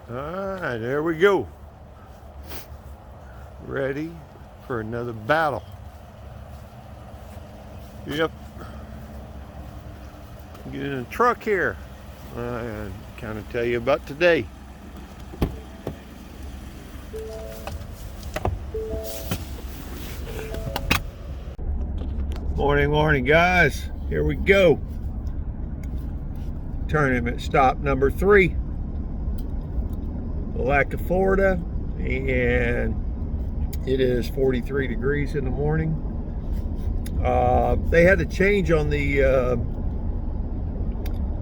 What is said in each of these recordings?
Alright, there we go. Ready for another battle. Yep. Get in a truck here and kind of tell you about today. Morning, guys. Here we go. Tournament stop number 3. Palatka, Florida, and it is 43 degrees in the morning. They had a change on the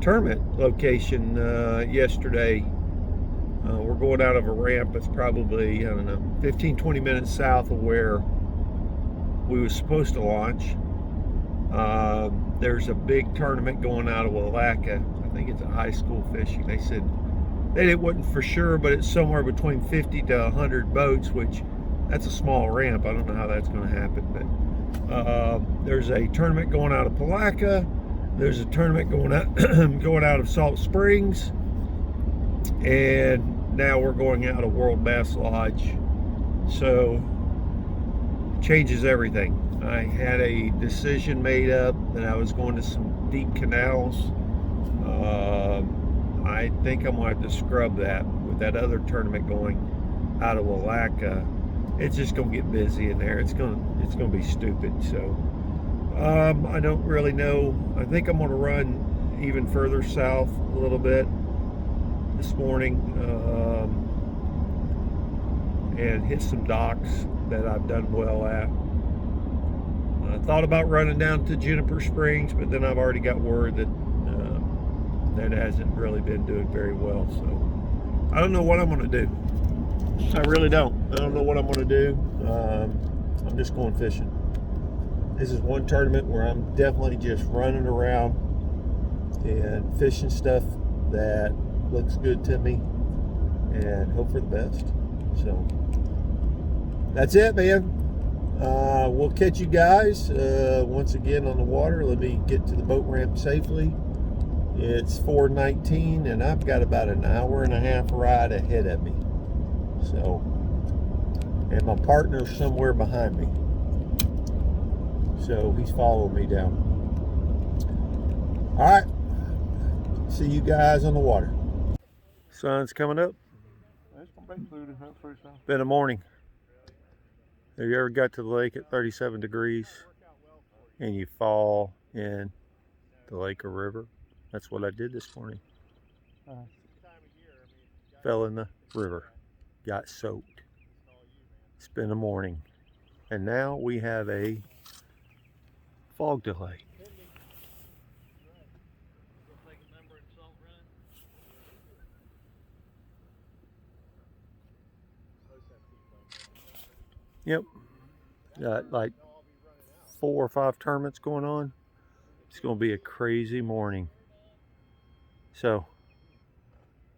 tournament location yesterday. We're going out of a ramp that's probably, I don't know, 15-20 minutes south of where we were supposed to launch. There's a big tournament going out of Palatka. I think it's a high school fishing. They said it wasn't for sure, but it's somewhere between 50 to 100 boats, which that's a small ramp. I don't know how that's going to happen, but there's a tournament going out of Palatka. There's a tournament going out of Salt Springs, and now we're going out of World Bass Lodge. So changes everything. I had a decision made up that I was going to some deep canals. I think I'm going to have to scrub that with that other tournament going out of Palatka. It's just going to get busy in there. It's going to be stupid. So I don't really know. I think I'm going to run even further south a little bit this morning and hit some docks that I've done well at. I thought about running down to Juniper Springs, but then I've already got word that that hasn't really been doing very well. So I don't know what I'm going to do. I really don't. I don't know what I'm going to do. I'm just going fishing. This is one tournament where I'm definitely just running around and fishing stuff that looks good to me and hope for the best. So that's it, man. We'll catch you guys once again on the water. Let me get to the boat ramp safely. It's 4:19 and I've got about an hour and a half ride ahead of me. So, and my partner's somewhere behind me. So he's following me down. All right. See you guys on the water. Sun's coming up. Been a morning. Have you ever got to the lake at 37 degrees and you fall in the lake or river? That's what I did this morning. Fell in the river, got soaked. It's been a morning. And now we have a fog delay. Yep, got like 4 or 5 tournaments going on. It's going to be a crazy morning. So,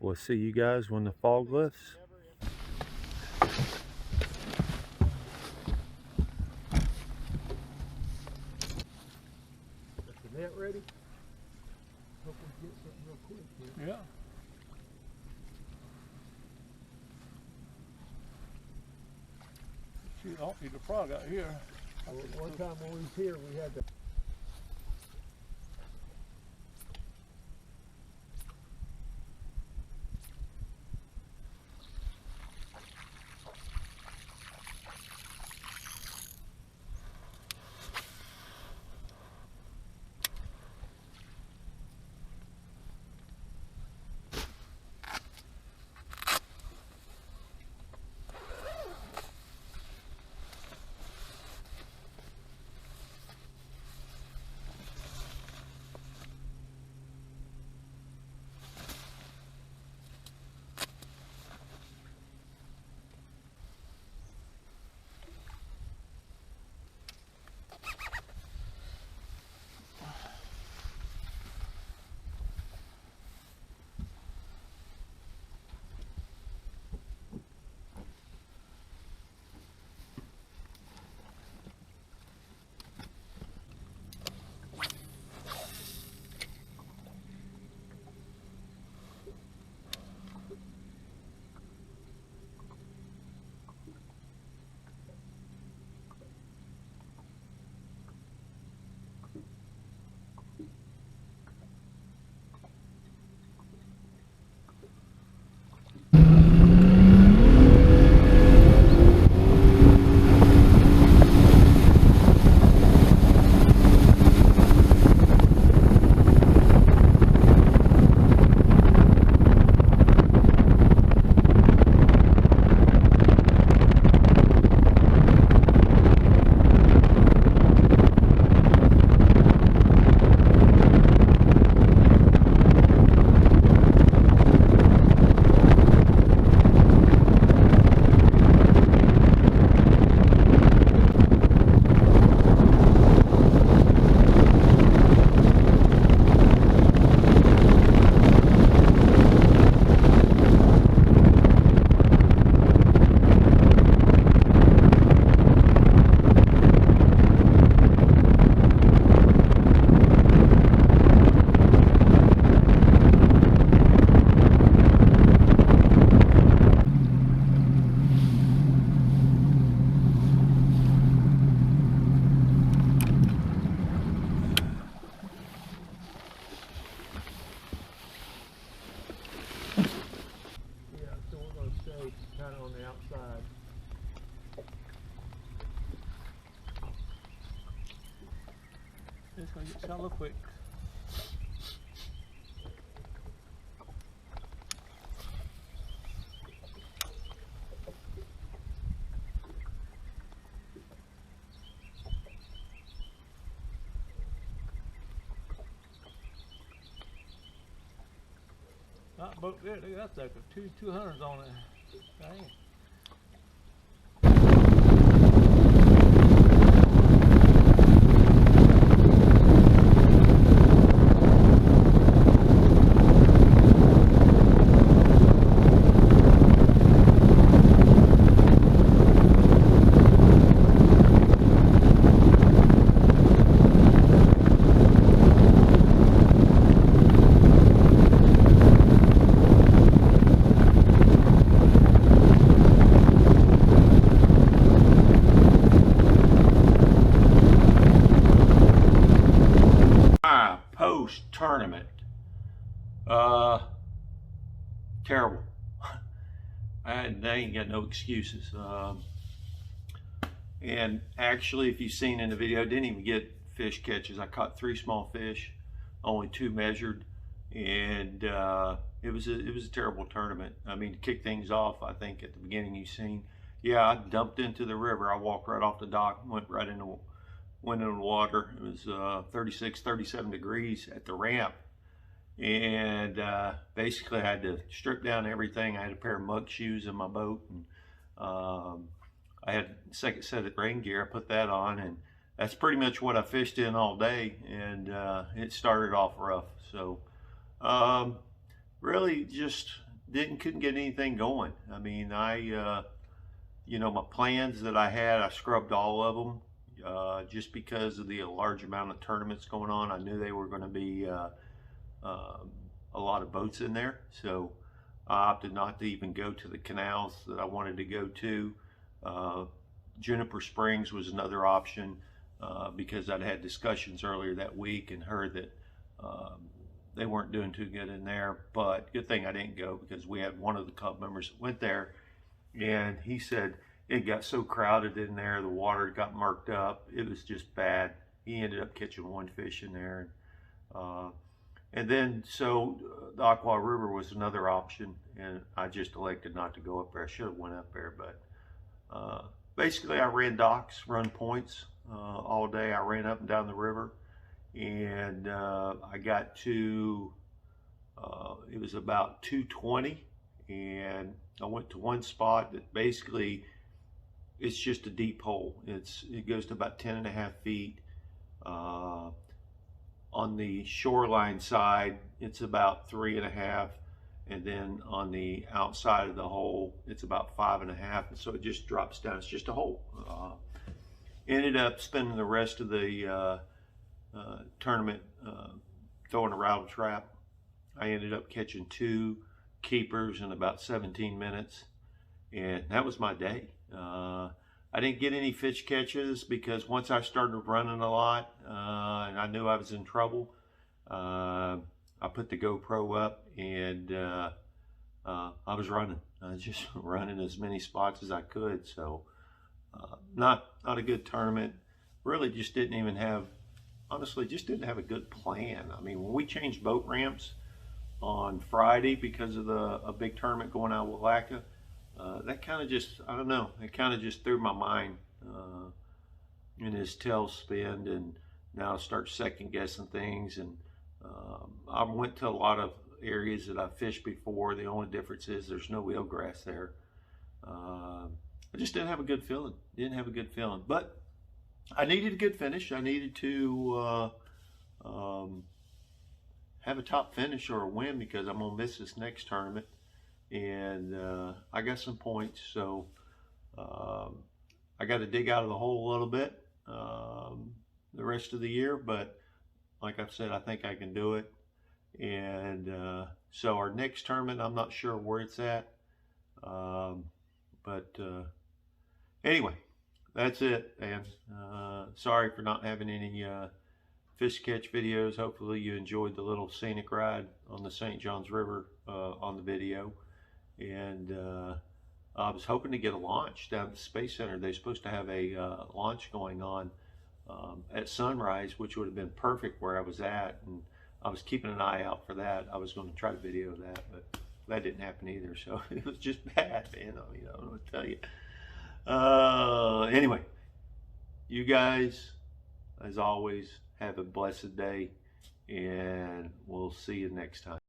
we'll see you guys when the fog lifts. Got the net ready? Hope we get something real quick here. Yeah. Shoot, I'll feed the frog out here. One time when we was here, we had to. side. It's gonna get shallow quick. Not boat there, look at that sucker. Two 200s on it. Dang. Post tournament, terrible. I ain't got no excuses. And actually, if you've seen in the video, I didn't even get fish catches. I caught 3 small fish, only 2 measured, and it was a terrible tournament. I mean, to kick things off, I think at the beginning you've seen, yeah, I dumped into the river. I walked right off the dock, went into the water. It was 36, 37 degrees at the ramp. And basically I had to strip down everything. I had a pair of muck shoes in my boat, and I had a second set of rain gear. I put that on, and that's pretty much what I fished in all day, and it started off rough. So really just couldn't get anything going. I mean, you know, my plans that I had, I scrubbed all of them. Just because of the large amount of tournaments going on. I knew they were going to be a lot of boats in there, so I opted not to even go to the canals that I wanted to go to. Juniper Springs was another option because I'd had discussions earlier that week and heard that they weren't doing too good in there, but good thing I didn't go, because we had one of the club members that went there, and he said it got so crowded in there, the water got murked up. It was just bad. He ended up catching 1 fish in there. And then, so the Aqua River was another option, and I just elected not to go up there. I should have went up there, but basically I ran docks, run points all day. I ran up and down the river, and I got to, it was about 2:20, and I went to one spot that basically, it's just a deep hole. It goes to about 10.5 feet. On the shoreline side, it's about 3.5, and then on the outside of the hole, it's about 5.5. And so it just drops down. It's just a hole. Ended up spending the rest of the tournament throwing a rattle trap. I ended up catching 2 keepers in about 17 minutes, and that was my day. I didn't get any fish catches because once I started running a lot and I knew I was in trouble, I put the GoPro up, and I was running. I was just running as many spots as I could. So not a good tournament. Really just didn't even have, honestly, just didn't have a good plan. I mean, when we changed boat ramps on Friday because of a big tournament going out of Willaca, that kind of just, I don't know, it kind of just threw my mind in his tailspin, and now I start second guessing things. And I went to a lot of areas that I fished before. The only difference is there's no eelgrass there. I just didn't have a good feeling. But I needed a good finish. I needed to have a top finish or a win, because I'm gonna miss this next tournament, and I got some points. So I got to dig out of the hole a little bit the rest of the year, but like I've said, I think I can do it. And so our next tournament, I'm not sure where it's at, but anyway, that's it, man. Sorry for not having any fish catch videos. Hopefully you enjoyed the little scenic ride on the St. Johns River on the video, and I was hoping to get a launch down at the Space Center. They're supposed to have a launch going on at sunrise, which would have been perfect where I was at, and I was keeping an eye out for that. I was going to try to video that, but that didn't happen either. So it was just bad, man. I mean, I don't know what to tell you. Anyway, you guys, as always, have a blessed day, and we'll see you next time.